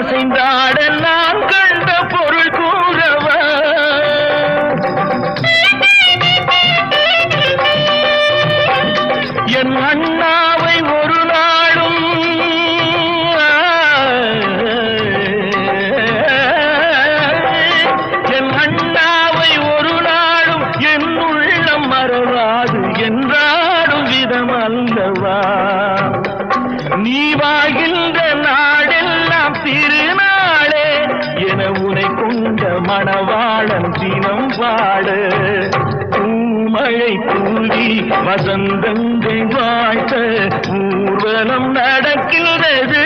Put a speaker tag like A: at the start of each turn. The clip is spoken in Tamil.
A: அசைந்தாட நான் கண்ட பொருள் கூறவா என் அண்ணாவை ஒரு நாளும் என் அண்ணாவை ஒரு நாளும் என் உள்ளம் மறவாது என்றாடும் விதம் அல்லவா நீ வாழ்கின்ற நாடெல்லாம் திருநாளே என உனை கொண்ட மணவாளன் தினம் பாட பூமழை தூவி வசந்தங்கள் வாழ்த்த ஊர்வலம் நடக்கின்றது